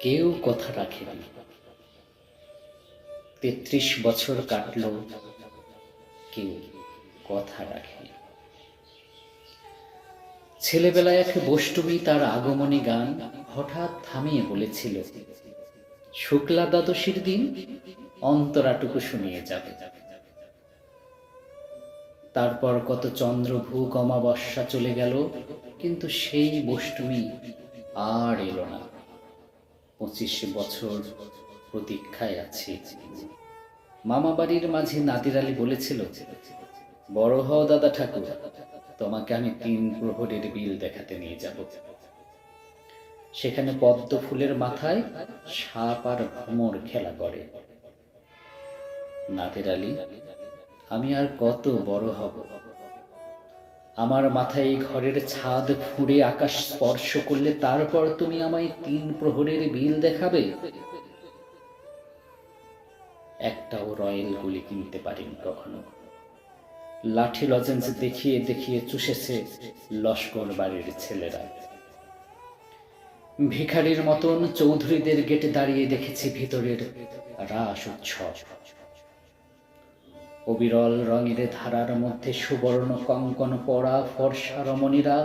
কেউ কথা রাখেনি। ৩৩ বছর কাটল, কেউ কথা রাখেনি। ছেলেবেলায় এক বষ্টমী তার আগমনী গান হঠাৎ থামিয়ে বলেছিল, শুক্লা দ্বাদশীর দিন অন্তরাটুকু শুনিয়ে যাবে। তারপর কত চন্দ্রভূক অমাবস্যা চলে গেল, কিন্তু সেই বষ্টমী আর এলো না। ২৫ বছর প্রতীক্ষায় আছি। মামা বাড়ির মাঝে নাদির আলী বলেছিল, বড় হও দাদা ঠাকুর, তোমাকে আমি ৩ প্রহরের বিল দেখাতে নিয়ে যাব। সেখানে পদ্ম ফুলের মাথায় সাপ আর ভ্রমর খেলা করে। নাদির আলী, আমি আর কত বড় হব? আমার মাথায় এই ঘরের ছাদ ফুঁড়ে আকাশ স্পর্শ করলে তারপর তুমি আমায় ৩ প্রহরের বিল দেখাবে? একটাও রয়েল গুলি কিনতে পারিনি কখনো। লাঠি লজেন্স দেখিয়ে দেখিয়ে চুষেছে লস্কর বাড়ির ছেলেরা। ভিখারির মতন চৌধুরীদের গেটে দাঁড়িয়ে দেখেছি ভিতরের রাস উৎসব। অবিরল রঙের ধারার মধ্যে সুবর্ণ কঙ্কন পরা ফর্সা রমণীরা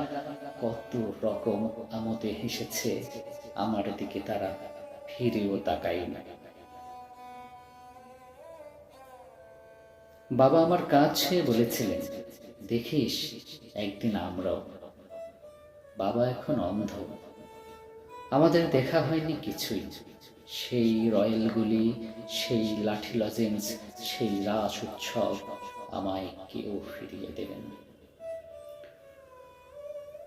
কত রকম আমোদে হেসেছে, আমার দিকে তারা ফিরেও তাকায়নি। বাবা আমার কাছে বলেছিলেন, দেখিস একদিন আমরাও। বাবা এখন অন্ধ, আমাদের দেখা হয়নি কিছুই। সেই রয়েলগুলি, সেই লাঠি লজেন্স, সেই রাস উৎসব আমায় কেউ ফিরিয়ে দেবেন।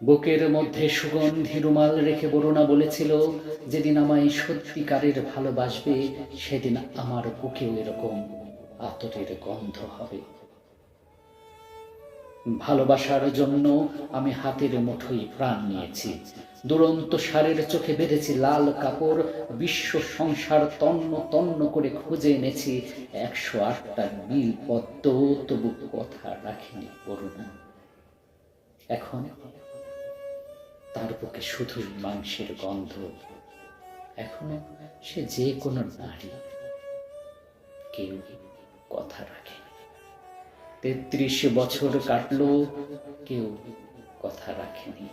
বুকের মধ্যে সুগন্ধি রুমাল রেখে বরুণা বলেছিল, যেদিন আমায় সত্যিকারের ভালোবাসবে সেদিন আমার বুকেও এরকম আতরের গন্ধ হবে। ভালোবাসার জন্য আমি হাতের মুঠোয় প্রাণ নিয়েছি। দুরন্ত ষাঁড়ের চোখে বেঁধেছি লাল কাপড়, বিশ্ব সংসার তন্ন তন্ন করে খুঁজে এনেছি ১০৮টা নীল পদ্ম, তবু কথা রাখিনি করুণা। এখন তার বুকে শুধুই মাংসের গন্ধ। এখনো সে যে কোনো নারী, কেউ কথা রাখেনি। ৩৩ বছর কাটলো, কেউ কথা রাখেনি।